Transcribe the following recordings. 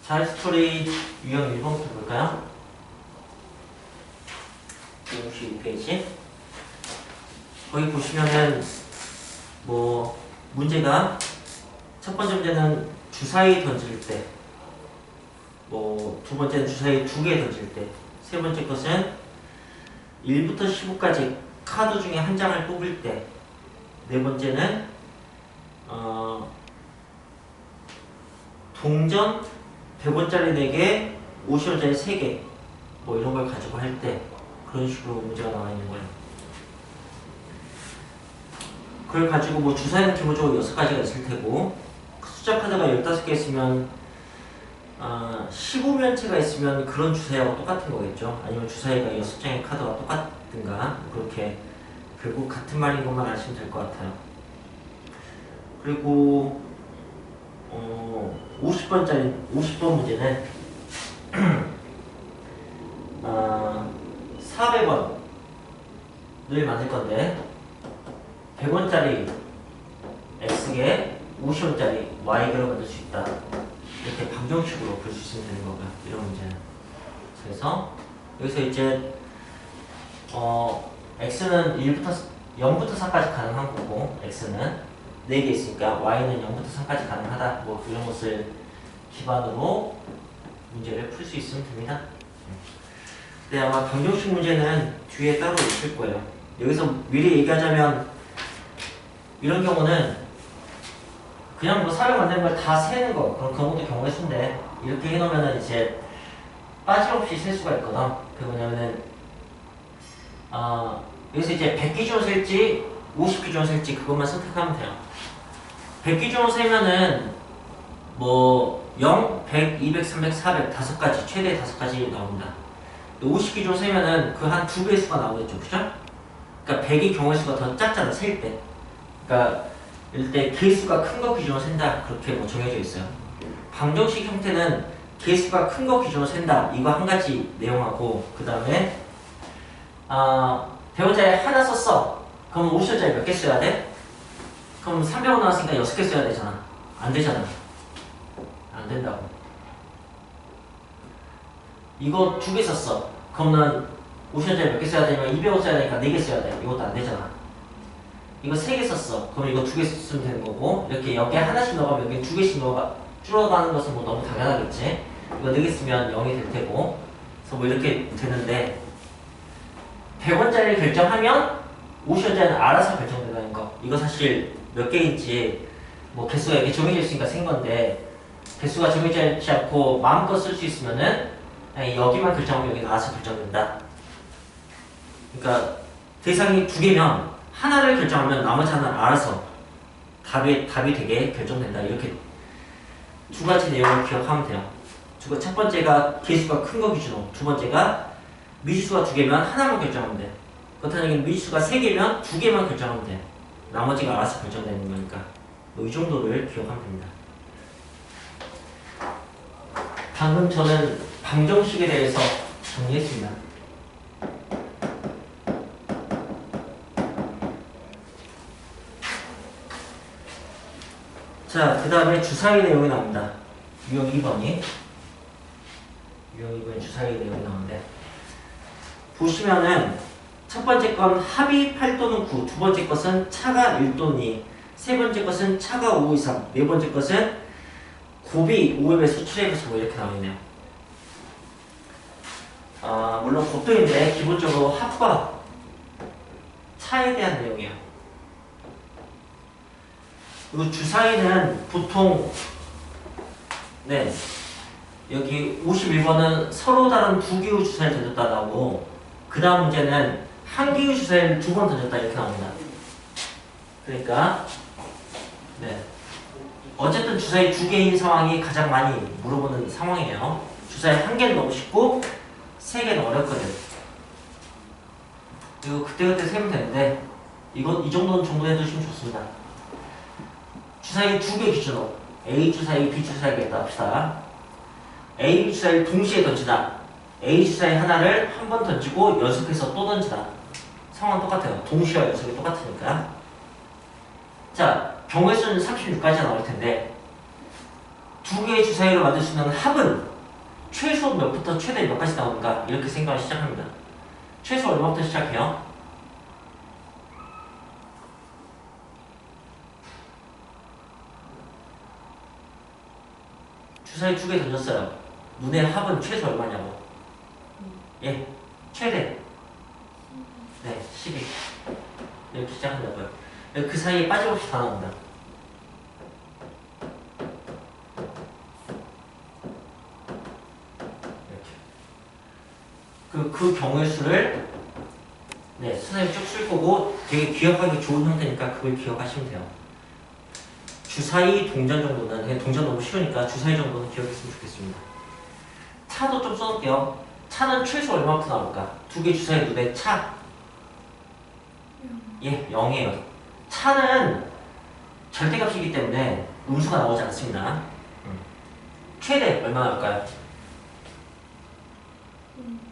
자, 스토리 유형 1번부터 볼까요? 52페이지. 거기 보시면은 뭐 문제가 첫 번째 문제는 주사위 던질 때, 뭐 두 번째는 주사위 2개 던질 때, 세 번째 것은 1부터 15까지 카드 중에 한 장을 뽑을 때, 네 번째는 동전 100원짜리 4개, 50원짜리 3개 뭐 이런 걸 가지고 할 때 그런 식으로 문제가 나와 있는 거예요. 그걸 가지고 뭐 주사위는 기본적으로 6가지가 있을 테고 숫자 카드가 15개 있으면 15면체가 있으면 그런 주사위하고 똑같은 거겠죠. 아니면 주사위가 6장의 카드가 똑같든가 그렇게 결국 같은 말인 것만 아시면 될 것 같아요. 그리고 50번 문제는 400원을 만들 건데 100원짜리 X개, 50원짜리 Y개로 만들 수 있다. 이렇게 방정식으로 볼 수 있으면 되는 거고요. 이런 문제는. 그래서 여기서 이제 X는 0부터 4까지 가능한 거고 X는 4개 있으니까 Y는 0부터 3까지 가능하다. 뭐 이런 것을 기반으로 문제를 풀 수 있으면 됩니다. 근데 아마 방정식 문제는 뒤에 따로 있을 거예요. 여기서 미리 얘기하자면 이런 경우는 그냥 뭐 사를 만드는 걸 다 세는 거, 그런 것도 경우의 수인데 이렇게 해놓으면은 이제 빠짐없이 셀 수가 있거든. 그게 뭐냐면은 여기서 이제 100 기준으로 셀지 50 기준으로 셀지 그것만 선택하면 돼요. 100 기준으로 세면은 뭐 0, 100, 200, 300, 400 5가지, 최대 5가지 나옵니다. 50 기준으로 세면은 그 한 2배의 수가 나오겠죠, 그죠? 그러니까 100이 경우의 수가 더 작잖아, 셀 때. 그러니까 이럴 때 개수가 큰 거 기준으로 센다, 그렇게 뭐 정해져 있어요. 방정식 형태는 개수가 큰 거 기준으로 센다, 이거 한 가지 내용하고 그 다음에 100원짜리 하나 썼어. 그럼 50원짜리 몇 개 써야 돼? 그럼 300원 나왔으니까 6개 써야 되잖아. 안 되잖아. 안 된다고. 이거 2개 썼어. 그럼 난 50원짜리 몇 개 써야 되냐면 200원 써야 되니까 4개 써야 돼. 이것도 안 되잖아. 이거 3개 썼어. 그럼 이거 2개 쓰면 되는 거고, 이렇게 여기에 하나씩 넣어가면 여기 2개씩 줄어가는 것은 뭐 너무 당연하겠지. 이거 4개 쓰면 0이 될 테고. 그래서 뭐 이렇게 되는데 100원짜리를 결정하면 50원짜리는 알아서 결정된다는 거. 이거 사실 몇 개인지 뭐 개수가 이렇게 정해져 있으니까 센 건데, 개수가 정해져 있지 않고 마음껏 쓸 수 있으면은 여기만 결정하면 여기는 알아서 결정된다. 그러니까 대상이 2개면 하나를 결정하면 나머지 하나는 알아서 답이 되게 결정된다. 이렇게 2가지 내용을 기억하면 돼요. 첫 번째가 개수가 큰 거 기준으로, 두 번째가 미지수가 2개면 하나만 결정하면 돼. 그렇다면 미지수가 3개면 2개만 결정하면 돼. 나머지가 알아서 결정되는 거니까 이 정도를 기억하면 됩니다. 방금 저는 방정식에 대해서 정리했습니다. 자, 그 다음에 주사위 내용이 나옵니다. 유형 2번이. 유형 2번이 주사위 내용이 나오는데, 보시면은 첫 번째 건 합이 8 또는 9, 두 번째 것은 차가 1 또는 2, 세 번째 것은 차가 5 이상, 네 번째 것은 곱이 5의 배수, 7의 배수 뭐 이렇게 나와있네요. 물론 곱도인데 기본적으로 합과 차에 대한 내용이에요. 그리고 주사위는 보통 여기 51번은 서로 다른 2개의 주사위를 던졌다 나오고, 그 다음 문제는 한 개의 주사위를 2번 던졌다 이렇게 나옵니다. 그러니까 어쨌든 주사위 2개인 상황이 가장 많이 물어보는 상황이에요. 주사위 1개는 너무 쉽고 3개는 어렵거든. 그리고 그때그때 세면 되는데 이 정도는 정도 해두시면 좋습니다. 주사위 2개 기준으로 A 주사위, B 주사위겠다 합시다. A 주사위를 동시에 던지다. A 주사위 하나를 한 번 던지고 연속해서 또 던지다. 상황은 똑같아요. 동시와 연속이 똑같으니까. 자, 경우의 수는 36가지가 나올 텐데 두 개의 주사위로 만들 수 있는 합은 최소 몇부터 최대 몇까지 나오는가 이렇게 생각을 시작합니다. 최소 얼마부터 시작해요? 주사위 두 개 던졌어요. 눈의 합은 최소 얼마냐고. 예, 최대. 네, 12. 이렇게 시작한다고요. 그 사이에 빠짐없이 다 나옵니다. 이렇게. 그 경우의 수를 네, 선생님 쭉 쓸 거고 되게 기억하기 좋은 형태니까 그걸 기억하시면 돼요. 주사위 동전 정도는 동전 너무 쉬우니까 주사위 정도는 기억했으면 좋겠습니다. 차도 좀 써놓을게요. 차는 최소 얼마부터 나올까? 두 개 주사위 눈에 차. 예, 0이에요. 차는 절대값이기 때문에 음수가 나오지 않습니다. 최대 얼마 나올까요?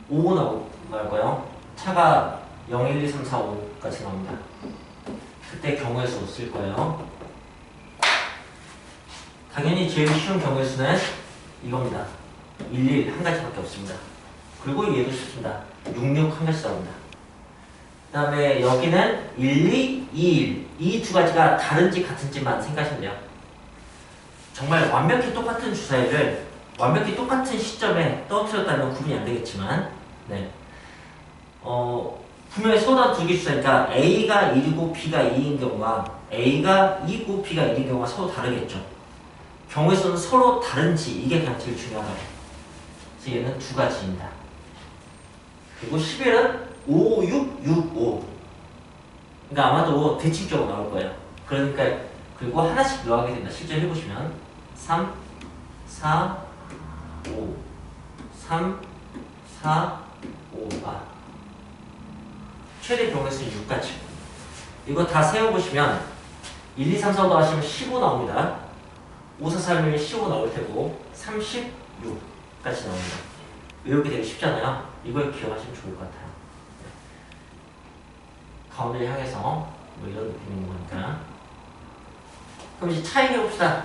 5 나올 거예요. 차가 0, 1, 2, 3, 4, 5까지 나옵니다. 그때 경우의 수 쓸 거예요. 당연히 제일 쉬운 경우의 수는 이겁니다. 1, 1 한 가지밖에 없습니다. 그리고 얘도 쉽습니다. 6, 6 한 가지 나옵니다. 그 다음에 여기는 1, 2, 2, 1 이 두 가지가 다른지 같은지만 생각하시면 돼요. 정말 완벽히 똑같은 주사위를 완벽히 똑같은 시점에 떨어뜨렸다면 구분이 안 되겠지만 네. 분명히 서로 다른 두 개 주사니까 A가 1이고 B가 2인 경우와 A가 2고 B가 1인 경우가 서로 다르겠죠. 경우의 수는 서로 다른지 이게 그냥 제일 중요하다고. 그래서 얘는 두 가지입니다. 그리고 11은 5, 6, 6, 5. 그러니까 아마도 대칭적으로 나올 거예요. 그러니까 그리고 하나씩 더하게 된다. 실제 해보시면 3, 4, 5, 3, 4, 5. 최대 경우의 수는 6가지. 이거 다 세워보시면 1, 2, 3, 4, 5 하시면 15 나옵니다. 5, 4, 3이면 15 나올 테고 36까지 나옵니다. 외우기 되게 쉽잖아요. 이걸 기억하시면 좋을 것 같아요. 가운데를 향해서 뭐 이런 느낌인 거니까. 그럼 이제 차이 해봅시다.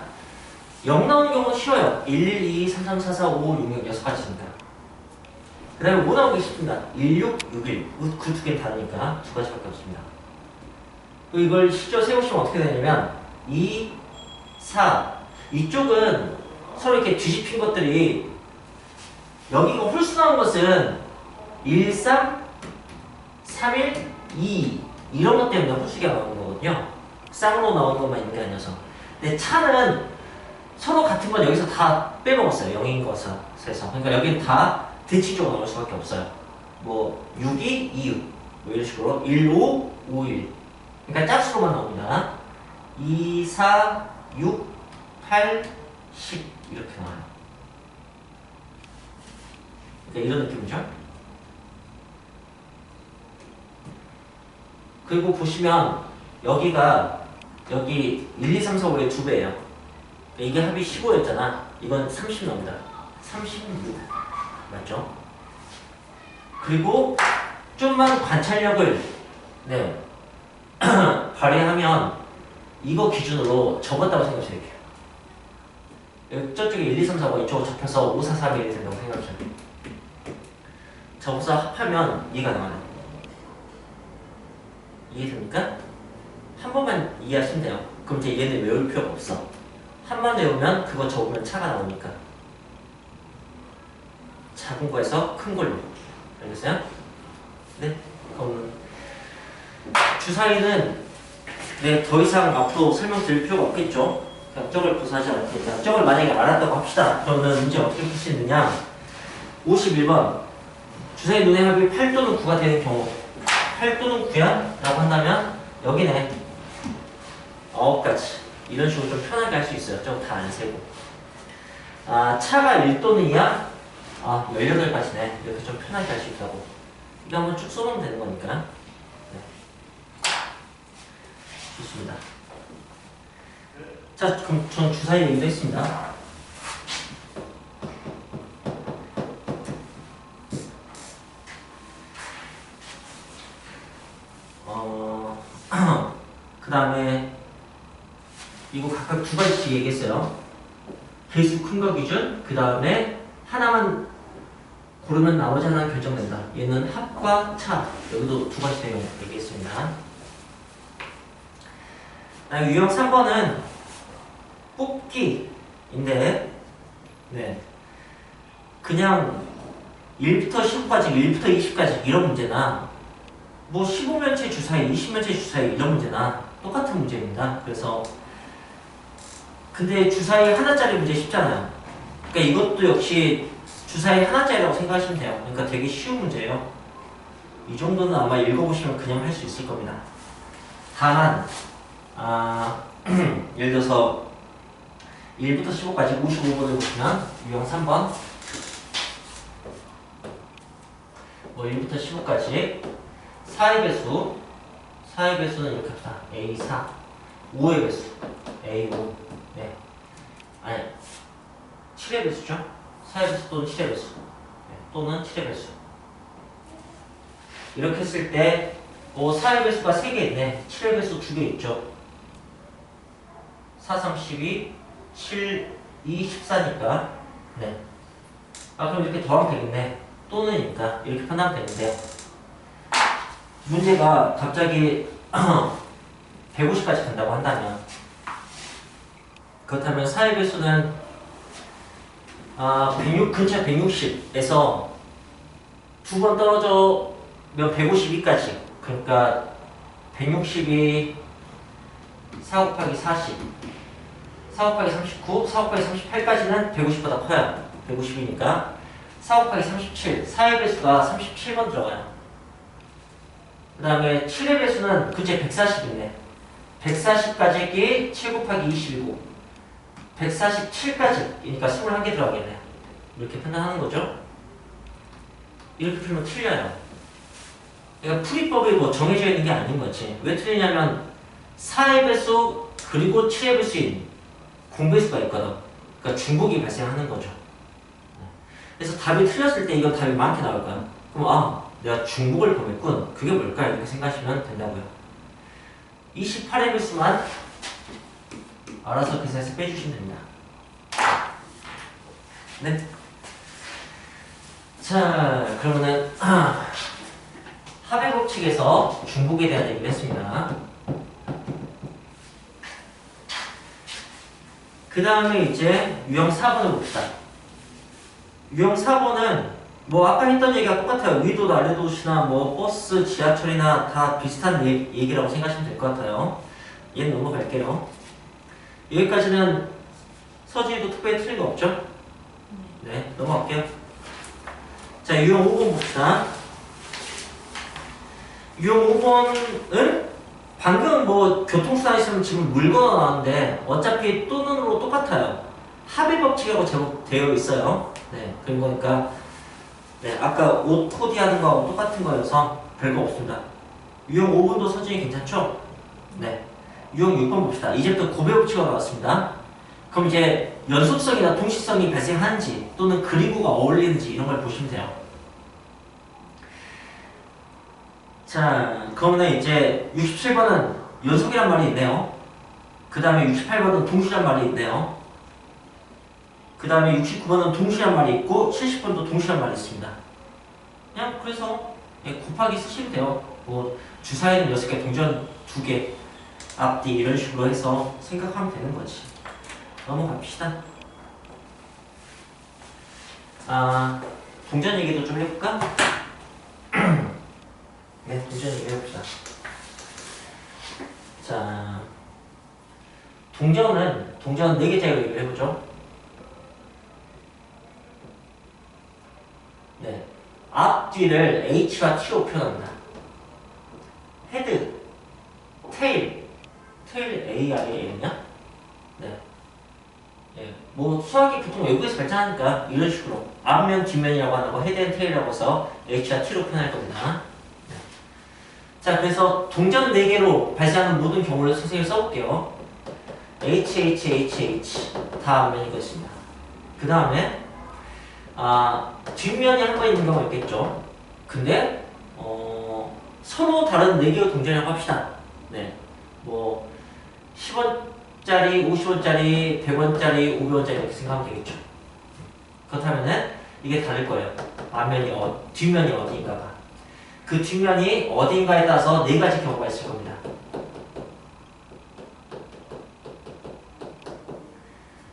0 나오는 경우는 쉬워요. 1, 1, 2, 3, 3, 4, 4, 5, 6, 6, 6가지니까. 그 다음에 5 나오기 쉽습니다. 1, 6, 6, 1. 그 두 개는 다르니까 두 가지밖에 없습니다. 이걸 실제로 세우시면 어떻게 되냐면 2, 4. 이쪽은 서로 이렇게 뒤집힌 것들이 여기가 홀수 나온 것은 1, 3, 3, 1, 2 이런 것 때문에 홀수기가 나오는 거거든요. 쌍으로 나오는 것만 있는 게 아니어서. 근데 차는 서로 같은 건 여기서 다 빼먹었어요. 0인 것에서. 그러니까 여기는 다 대칭적으로 나올 수밖에 없어요. 뭐 6, 2, 2, 6 뭐 이런 식으로 1, 5, 5, 1 그러니까 짝수로만 나옵니다. 2, 4, 6, 8, 10 이렇게 나와요. 그러니까 이런 느낌이죠. 그리고 보시면 여기가 여기 1, 2, 3, 4, 5의 2배예요. 이게 합이 15였잖아. 이건 30 나옵니다. 36 맞죠? 그리고 좀만 관찰력을 네 발휘하면 이거 기준으로 접었다고 생각하셔야 돼요. 저쪽에 1, 2, 3, 4, 5 이쪽으로 접혀서 5, 4, 3, 1이 된다고 생각하셔야 돼요. 접어서 합하면 2가 나와요. 이해됩니까? 한 번만 이해하시면 돼요. 그럼 이제 얘는 외울 필요가 없어. 한 번 외우면 그거 적으면 차가 나오니까. 작은 거에서 큰 걸로. 알겠어요? 네? 그럼 주사위는 네, 더 이상 앞으로 설명드릴 필요가 없겠죠? 약적을 구사하지 않겠다. 약적을 만약에 알았다고 합시다. 그러면 문제 어떻게 풀 수 있느냐? 51번 주사위 눈의 합이 8 또는 9가 되는 경우 8 또는 9야? 라고 한다면 여기네 9가지 이런 식으로 좀 편하게 할 수 있어요. 좀 다 안 세고 차가 1 또는 2야? 18가지네. 이렇게 좀 편하게 할 수 있다고. 이거 한번 쭉 써놓으면 되는 거니까. 네. 좋습니다. 자, 그럼 전 주사위 얘기도 했습니다. 그 다음에 이거 각각 두 가지씩 얘기했어요. 개수 큰 거 기준, 그 다음에 하나만 고르면 나머지 하나는 결정된다. 얘는 합과 차. 여기도 두 가지 내용 얘기했습니다. 유형 3번은 뽑기인데, 네. 그냥 1부터 15까지, 1부터 20까지 이런 문제나, 뭐 15면체 주사위, 20면체 주사위 이런 문제나 똑같은 문제입니다. 그래서 근데 주사위 하나짜리 문제 쉽잖아요. 그러니까 이것도 역시 주사위 하나짜리라고 생각하시면 돼요. 그러니까 되게 쉬운 문제예요. 이 정도는 아마 읽어보시면 그냥 할 수 있을 겁니다. 다만 예를 들어서 1부터 15까지 55번을 보시면 유형 3번 뭐 1부터 15까지 4의 배수 4의 배수는 이렇게 합시다. A4 5의 배수 A5 네. 아니 7의 배수죠. 4의 배수 또는 7의 배수 네. 또는 7의 배수 이렇게 했을 때 4의 배수가 3개 있네. 7의 배수 2개 있죠. 4, 3, 12 7, 2, 14니까 네. 그럼 이렇게 더하면 되겠네. 또는이니까 이렇게 판단하면 되는데 문제가 갑자기 150까지 간다고 한다면 그렇다면 4의 배수는 106, 근처 160에서 두 번 떨어져면 152까지 그러니까 160이 4 곱하기 40 4 곱하기 39, 4 곱하기 38까지는 150보다 커요. 150이니까 4 곱하기 37, 4의 배수가 37번 들어가요. 그 다음에 7의 배수는 그제 140이네. 140까지 7 곱하기 27, 147까지 그러니까 21개 들어가겠네. 이렇게 판단하는 거죠. 이렇게 풀면 틀려요. 그러니까 풀이법이 뭐 정해져 있는 게 아닌 거지. 왜 틀리냐면 4의 배수 그리고 7의 배수인 공배수가 있거든. 그러니까 중복이 발생하는 거죠. 그래서 답이 틀렸을 때 이건 답이 많게 나올 거야. 그럼 내가 중복을 범했군. 그게 뭘까? 이렇게 생각하시면 된다고요. 28의 배수만 알아서 계산해서 빼주시면 됩니다. 네. 자, 그러면은 합의 법칙에서 중복에 대한 얘기를 했습니다. 그 다음에 이제 유형 4번을 봅시다. 유형 4번은 뭐 아까 했던 얘기가 똑같아요. 위도 아래도시나 뭐 버스, 지하철이나 다 비슷한 얘기라고 생각하시면 될 것 같아요. 얘는 넘어갈게요. 여기까지는 서진이도 특별히 틀린 거 없죠? 네, 넘어갈게요. 자, 유형 5번 봅시다. 유형 5번은 방금 뭐 교통수단 있으면 지금 물건가 나왔는데 어차피 또는으로 똑같아요. 합의 법칙하고 제목되어 있어요. 네, 그런 거니까 네, 아까 옷 코디하는 거하고 똑같은 거여서 별거 없습니다. 유형 5번도 서진이 괜찮죠? 네. 유형 6번 봅시다. 이제부터 고배 법칙가 나왔습니다. 그럼 이제 연속성이나 동시성이 발생하는지 또는 그리고가 어울리는지 이런 걸 보시면 돼요. 자, 그러면 이제 67번은 연속이란 말이 있네요. 그 다음에 68번은 동시란 말이 있네요. 그 다음에 69번은 동시란 말이 있고 70번도 동시란 말이 있습니다. 그냥 그래서 곱하기 쓰시면 돼요. 뭐 주사위는 6개, 동전 2개, 앞뒤 이런 식으로 해서 생각하면 되는 거지. 넘어갑시다. 동전 얘기도 좀 해볼까? 네, 동전 얘기 해봅시다. 자, 동전 4개짜리 얘기를 해보죠. 네, 앞뒤를 H와 T로 표현합니다. 헤드, 테일 AR이냐? 네. 네. 뭐 수학이 보통 외국에서 발전하니까 이런 식으로 앞면, 뒷면이라고 하는 거 헤드 앤 테일이라고 해서 H와 T로 표현할 겁니다. 네. 자, 그래서 동전 4개로 발생하는 모든 경우를 선생님이 써볼게요. H 다 앞면이 있습니다. 그 다음에 뒷면이 한 번 있는 경우가 있겠죠. 근데 서로 다른 4개의 동전이라고 합시다. 네, 뭐 10원 10짜리, 50원짜리, 100원짜리, 500원짜리 이렇게 생각하면 되겠죠. 그렇다면은 이게 다를 거예요. 앞면이 뒷면이 어디인가가. 그 뒷면이 어딘가에 따라서 네 가지 경우가 있을 겁니다.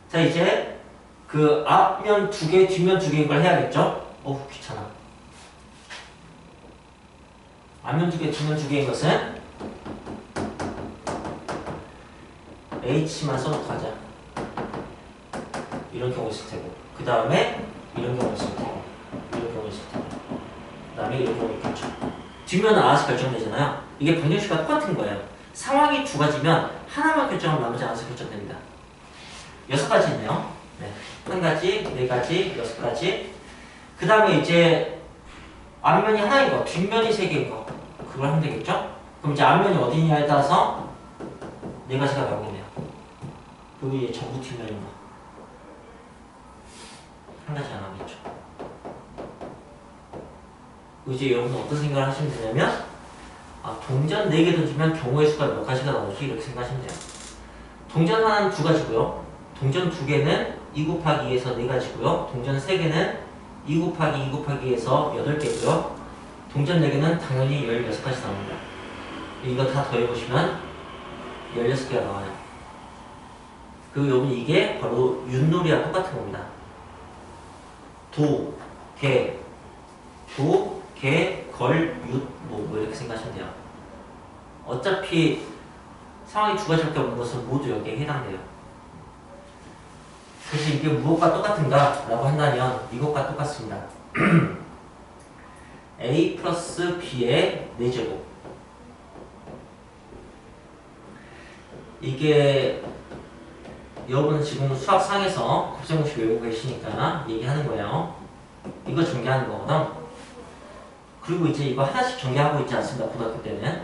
자, 이제 그 앞면 두 개, 뒷면 두 개인 걸 해야겠죠? 어우, 귀찮아. 앞면 두 개, 뒷면 두 개인 것은 H만 써놓고 하자. 이런 경우 있을 테고, 그 다음에 이런 경우 있을 테고, 이런 경우 있을 테고, 그 다음에 이런 경우 있겠죠. 뒷면은 알아서 결정되잖아요. 이게 방정식과 똑같은 거예요. 상황이 두 가지면 하나만 결정하면 나머지 알아서 결정됩니다. 6가지 있네요. 네. 한 가지, 네 가지, 6가지. 그 다음에 이제 앞면이 하나인 거, 뒷면이 세 개인 거. 그걸 하면 되겠죠? 그럼 이제 앞면이 어디냐에 따라서 네 가지가 나오겠네요. 그리고 이제 전부 뒷면인 거. 한 가지 안 나오겠죠. 이제 여러분은 어떤 생각을 하시면 되냐면, 동전 4개 던지면 경우의 수가 몇 가지가 나오지? 이렇게 생각하시면 돼요. 동전 하나는 2가지고요. 동전 2개는 2 곱하기 2에서 4가지고요. 동전 3개는 2 곱하기 2 곱하기 2에서 8개고요. 동전 4개는 당연히 16가지 나옵니다. 이거 다 더해보시면 16개가 나와요. 그리고 여러분 이게 바로 윷놀이와 똑같은 겁니다. 도, 개, 걸, 윷, 뭐 이렇게 생각하시면 돼요. 어차피 상황이 2가지밖에 없는 것은 모두 여기에 해당돼요. 그래서 이게 무엇과 똑같은가? 라고 한다면 이것과 똑같습니다. A 플러스 B의 4제곱. 이게 여러분은 지금 수학상에서 곱셈공식 외우고 계시니까 얘기하는 거예요. 이거 전개하는 거거든. 그리고 이제 이거 하나씩 전개하고 있지 않습니다. 고등학교 때는.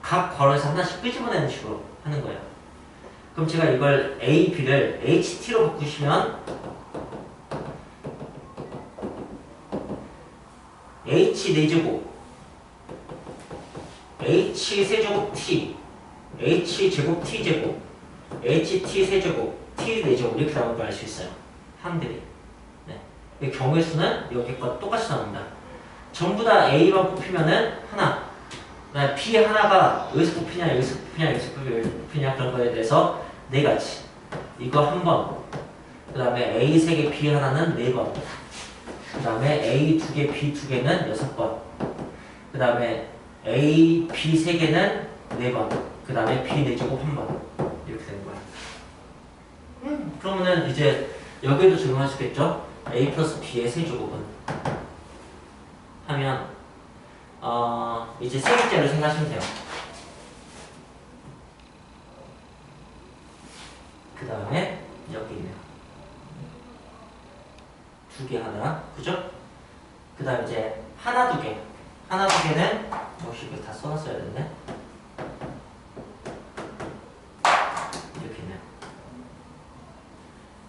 각 괄호에서 하나씩 끄집어내는 식으로 하는 거예요. 그럼 제가 이걸 A, B를 HT로 바꾸시면 H 4제곱 H 세제곱 T H 제곱 T 제곱 HT 세제곱 T 4제곱 이렇게 나오는 걸 알 수 있어요. 함들이. 네. 경우의 수는 여기과 똑같이 나옵니다. 전부 다 A만 뽑히면은 하나, 그다음에 B 하나가 여기서 뽑히냐, 여기서 뽑히냐, 여기서 뽑히냐 그런 거에 대해서 4가지. 이거 한 번. 그 다음에 A 3개, B 하나는 4번. 그 다음에 A 2개, B 2개는 6번. 그 다음에 A, B 3개는 4번. 그 다음에 B 4제곱 1번. 이렇게 되는 거야. 그러면은 이제 여기에도 적용할 수 있겠죠? A 플러스 B의 세제곱은 하면 이제 3개째로 생각하시면 돼요. 그 다음에 여기 있네요. 2개 하나, 그죠? 그 다음 이제 하나 2개. 하나 2개는 역시 이거 다 써놨어야 됐네. 이렇게 있네요.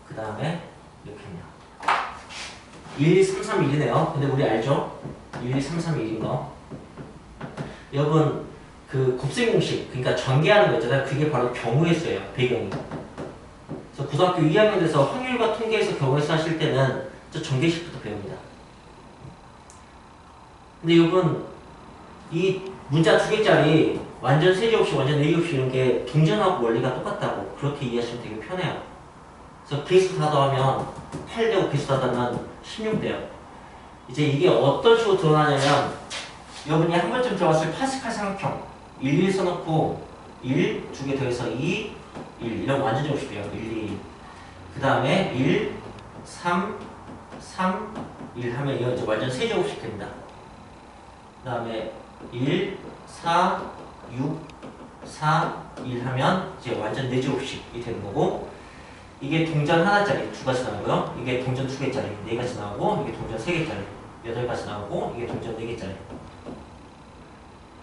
그 다음에 이렇게 있네요. 1, 2, 3, 3, 1이네요. 근데 우리 알죠? 1, 2, 3, 3, 1인 거. 여러분 그 곱셈 공식, 그러니까 전개하는 거 있잖아요. 그게 바로 경우의 수예요. 배경이. 그래서 고등학교 2학년 돼서 확률과 통계에서 경우의 수 하실 때는 저 전개식부터 배웁니다. 근데 여러분 이 문자 2개짜리 완전 세제 없이 완전 내기 없이 이런 게 동전하고 원리가 똑같다고 그렇게 이해하시면 되게 편해요. 그래서 개수 다 더하면 8되고 개수 다 더하면 16돼요. 이제 이게 어떤 식으로 드러나냐면 여러분이 한 번쯤 들어봤을 파스칼 삼각형 1, 1 써놓고 1, 2개 더해서 2, 1 이런 완전 정식이에요. 1, 2, 그 다음에 1, 3, 3, 1 하면 이거 이제 완전 세제곱식 됩니다. 그 다음에 1, 4, 6, 4, 1 하면 이제 완전 4제곱식이 되는 거고 이게 동전 하나짜리 2가지 나오고요. 이게 동전 2개짜리 4가지 나오고 이게 동전 3개짜리 8가지 나오고 이게 동전 4개짜리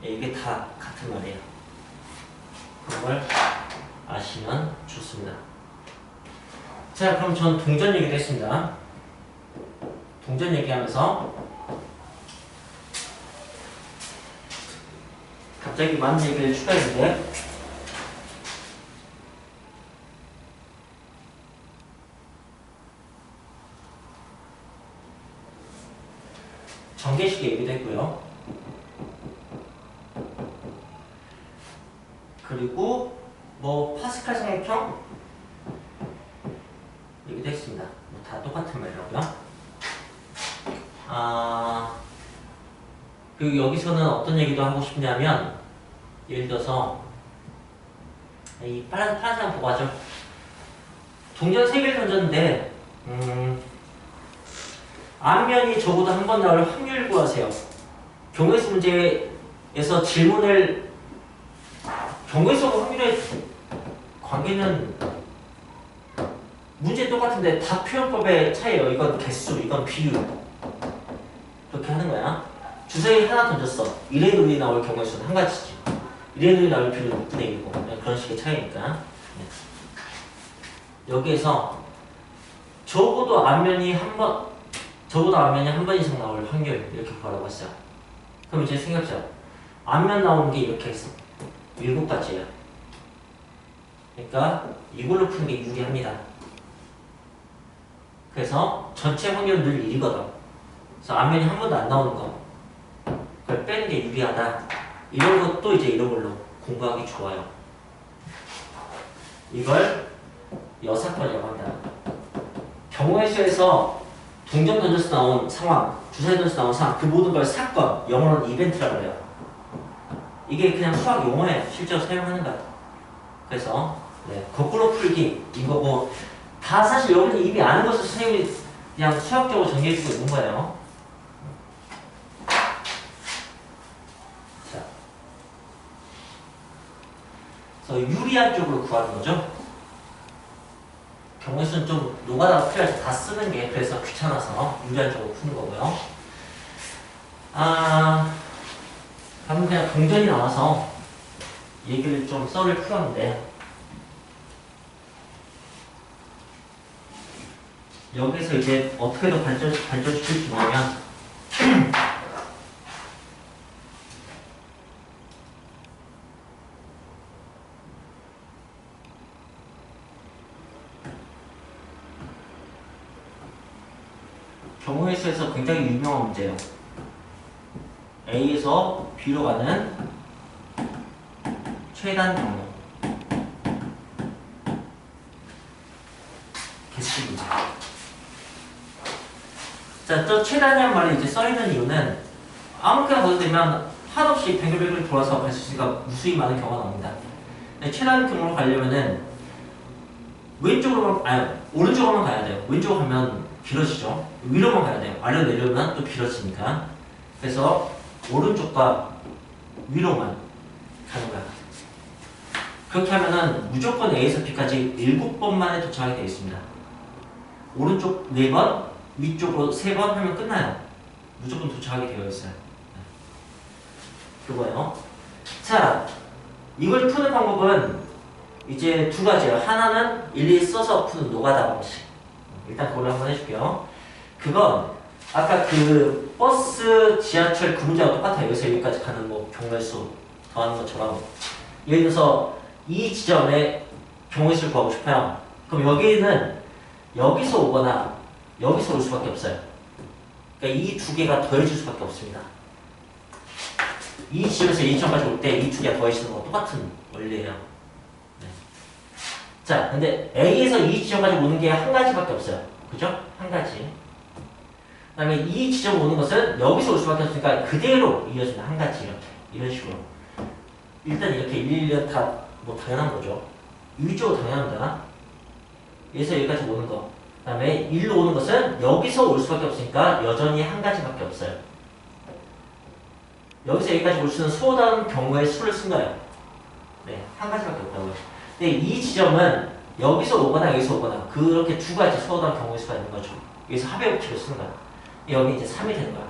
이게 다 같은 말이에요. 그걸 아시면 좋습니다. 자, 그럼 전 동전 얘기도 했습니다. 동전 얘기하면서 갑자기 많은 얘기를 추가했는데 전개식이 얘기도 했고요. 그리고 뭐 파스칼 상액형 얘기도 했습니다. 다 똑같은 말이라고요. 그리고 여기서는 어떤 얘기도 하고 싶냐면 예를 들어서 이 파란색 보고 하죠. 동전 3개를 던졌는데 앞면이 적어도 한 번 나올 확률 구하세요. 경우의 수 문제에서 질문을 경우의 수하고 확률의 관계는 문제 똑같은데 다 표현법의 차이예요. 이건 개수, 이건 비율. 그렇게 하는 거야. 주사위 하나 던졌어. 1의 눈이 나올 경우의 수는 한 가지지. 1의 눈이 나올 비율은 6분의 1이고 그런 식의 차이니까. 여기에서 적어도 앞면이 한 번 이상 나올 확률 이렇게 구하라고 했어요. 그럼 이제 생각해요. 앞면 나오는 게 이렇게 있어. 7가지예요. 그러니까 이걸로 푸는 게 유리합니다. 그래서 전체 확률은 늘 1이거든. 그래서 앞면이 한 번도 안 나오는 거 그걸 빼는 게 유리하다. 이런 것도 이제 이런 걸로 공부하기 좋아요. 이걸 여사건이라고 한다. 경우의 수에서 동전 던져서 나온 상황, 주사위 던져서 나온 상황, 그 모든 걸 사건, 영어로는 이벤트라고 해요. 이게 그냥 수학 용어예요. 실제로 사용하는 거야. 그래서 거꾸로 풀기 이거고 다 사실 여기는 이미 아는 것을 선생님이 그냥 수학적으로 정리해주고 있는 거예요. 자, 그래서 유리한 쪽으로 구하는 거죠. 경우의 수는 좀 노가다가 필요해서 다 쓰는 게 그래서 귀찮아서 유리한 쪽으로 푸는 거고요. 방금 그냥 동전이 나와서 얘기를 좀 썰을 풀었는데 여기서 이제 어떻게 더 발전시킬 수 있냐면 경우의 수에서 굉장히 유명한 문제예요. A에서 B로 가는 최단 경로 개수 문제. 자, 저 최단이란 말이 이제 써있는 이유는 아무렇게나 넣어도 되면 한없이 뱅글뱅글 돌아서 갈 수 있으니까 무수히 많은 경우가 나옵니다. 최단 경로로 가려면은 오른쪽으로만 가야 돼요. 왼쪽으로 가면 길어지죠. 위로만 가야 돼요. 아래로 내려오면 또 길어지니까. 그래서 오른쪽과 위로만 가는 거야. 그렇게 하면은 무조건 A에서 B까지 7번 만에 도착하게 되어 있습니다. 오른쪽 4번, 위쪽으로 3번 하면 끝나요. 무조건 도착하게 되어 있어요. 그거예요. 자, 이걸 푸는 방법은 이제 2가지예요. 하나는 일일이 써서 푸는 노가다 방식. 일단 그걸로 한번 해줄게요. 그건 아까 그 버스, 지하철 그 문제와 똑같아요. 여기서 여기까지 가는 뭐 경우의 수 더하는 것처럼. 예를 들어서 이 지점에 경우의 수를 구하고 싶어요. 그럼 여기는 여기서 오거나 여기서 올 수밖에 없어요. 그러니까 이 2개가 더해질 수밖에 없습니다. 이 지점에서 이 지점까지 올 때 이 2개가 더해지는 거 똑같은 원리예요. 네. 자, 근데 A에서 이 지점까지 오는 게 한 가지밖에 없어요. 그죠? 한 가지. 그 다음에 이 지점 오는 것은 여기서 올 수밖에 없으니까 그대로 이어진다. 한 가지 이렇게. 이런 식으로. 일단 이렇게 일일이 다 뭐 당연한 거죠. 위쪽으로 당연합니다. 여기서 여기까지 오는 거. 그 다음에 일로 오는 것은 여기서 올 수밖에 없으니까 여전히 한 가지밖에 없어요. 여기서 여기까지 올 수는 수호다운 경우의 수를 쓴 거예요. 네, 한 가지밖에 없다고요. 근데 이 지점은 여기서 오거나 여기서 오거나 그렇게 2가지 수호다운 경우의 수가 있는 거죠. 여기서 합의 법칙을 쓰는 거야. 여기 이제 3이 되는 거야.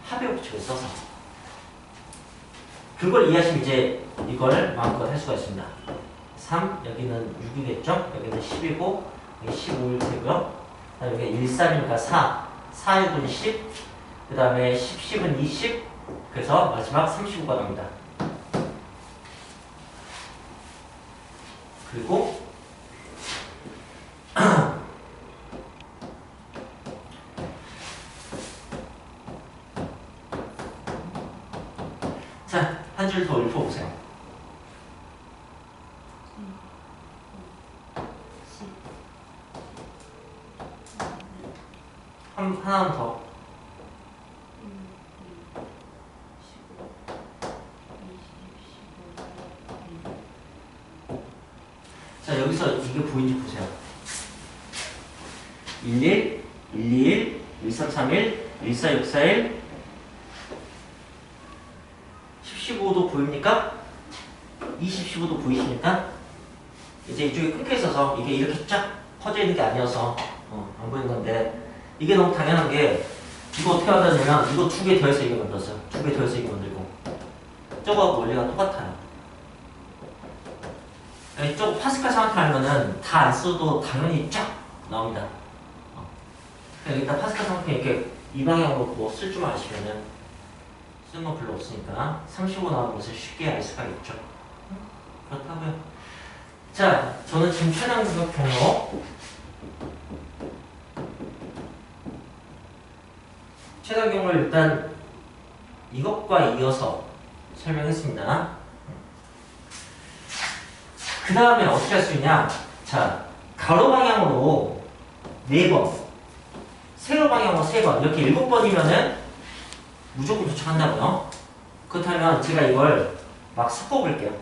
합의 법칙을 써서. 그걸 이해하시면 이제 이걸 마음껏 할 수가 있습니다. 3, 여기는 6이겠죠? 여기는 10이고, 여기 15일 테고요. 여기 1, 3이니까 4, 4, 6은 10, 그 다음에 10, 10은 20, 그래서 마지막 35가 나옵니다. 그리고 자, 한 줄 더 읊어보세요. 하나만 더. 자, 여기서 이게 보이는지 보세요. 11, 121, 1331, 14641, 10, 15도 보입니까? 20, 15도 보이십니까? 이제 이쪽에 끊겨 있어서 이게 이렇게 쫙 퍼져 있는 게 아니어서 안 보이는 건데, 이게 너무 당연한 게 이거 어떻게 하냐면 이거 두 개 더해서 이거 만들었어요. 두 개 더해서 이거 만들고 저거하고 원리가 똑같아요. 저거 파스칼 상한테 알면은 다 안 써도 당연히 쫙 나옵니다. 일단 파스칼 상한테 이렇게 이 방향으로 뭐 쓸 줄만 아시면은 쓰는 건 별로 없으니까 35 나오는 것을 쉽게 알 수가 있죠. 그렇다고요. 자, 저는 지금 최단 구역 경로 최단 경로를 일단 이것과 이어서 설명했습니다. 그 다음에 어떻게 할 수 있냐? 자, 가로 방향으로 4번, 세로 방향으로 3번, 이렇게 7번이면은 무조건 도착한다고요. 그렇다면 제가 이걸 막 섞어볼게요.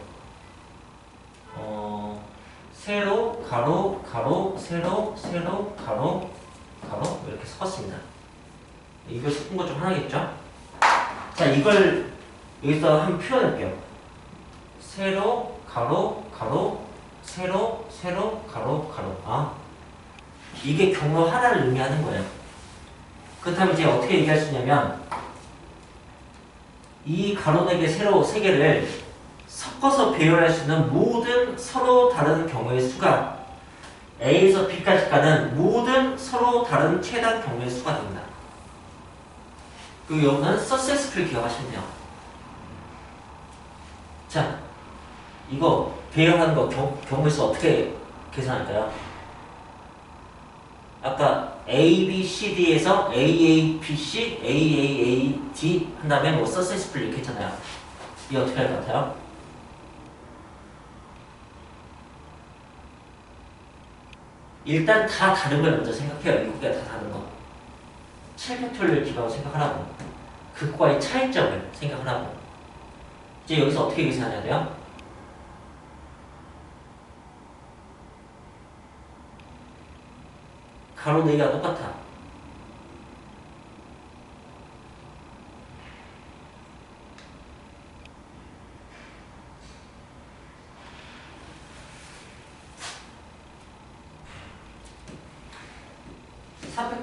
세로, 가로, 가로, 세로, 세로, 가로, 가로 이렇게 섞었습니다. 이걸 섞은 것 중 하나겠죠? 자, 이걸 여기서 한번 표현할게요. 세로, 가로, 가로, 세로, 세로, 가로, 가로. 아, 이게 경로 하나를 의미하는 거예요. 그렇다면 이제 어떻게 얘기할 수 있냐면 이 가로 4개, 세로 3개를 섞어서 배열할 수 있는 모든 서로 다른 경우의 수가 A에서 B까지 가는 모든 서로 다른 최단 경우의 수가 됩니다. 그리고 여기는 successful 기억하시면 돼요. 자, 이거 배열하는 거 경우의 수 어떻게 계산할까요? 아까 A, B, C, D에서 A, A, B, C, A, A, A, D 한 다음에 뭐 successful 이렇게 했잖아요. 이게 어떻게 할 것 같아요? 일단 다 다른 걸 먼저 생각해요. 7개가 다 다른 거. 7팩토리얼 기반으로 생각하라고. 그거와의 차이점을 생각하라고. 이제 여기서 어떻게 계산해야 돼요? 가로 4개가 똑같아.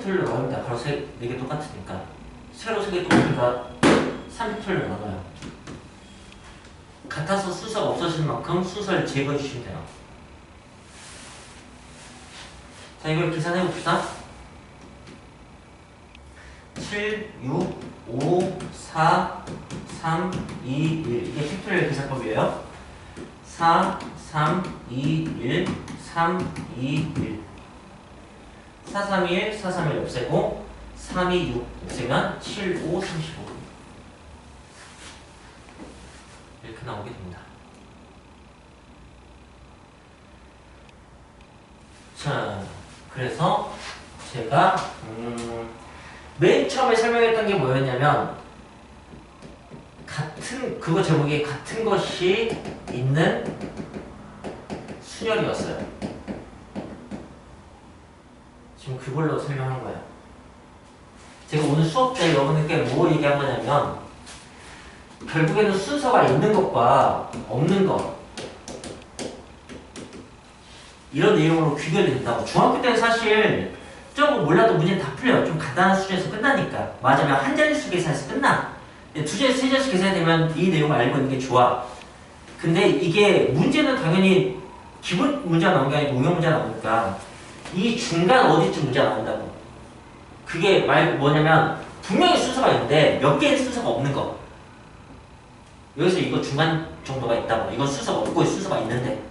팩토리얼로 나눕니다. 가로 4개 똑같으니까. 세로 3개 똑같으니까 3팩토리얼로 나눠요. 같아서 순서가 없어질 만큼 순서를 제거해 주시면 돼요. 자, 이걸 계산해 봅시다. 7, 6, 5, 4, 3, 2, 1. 이게 팩토리얼 계산법이에요. 4, 3, 2, 1, 3, 2, 1. 4, 3, 2, 1, 4, 3, 1 없애고 3, 2, 6 없애면 7, 5, 35 이렇게 나오게 됩니다. 자, 그래서 제가 맨 처음에 설명했던 게 뭐였냐면 그거 제목이 같은 것이 있는 순열이었어요. 지금 그걸로 설명한 거예요. 제가 오늘 수업 때 여러분들께 뭐 얘기한 거냐면 결국에는 순서가 있는 것과 없는 것 이런 내용으로 귀결이 된다고. 중학교 때는 사실 저거 몰라도 문제는 다 풀려요. 좀 간단한 수준에서 끝나니까. 맞으면 한 자릿수 계산에서 끝나. 두 자릿수, 세 자릿수 계산되면 이 내용을 알고 있는 게 좋아. 근데 이게 문제는 당연히 기본 문제가 나오는 게 아니고 응용 문제가 나오니까 이 중간 어디쯤 문제가 나온다고. 그게 뭐냐면 분명히 순서가 있는데 몇 개의 순서가 없는 거. 여기서 이거 중간 정도가 있다고. 이건 순서가 없고 순서가 있는데.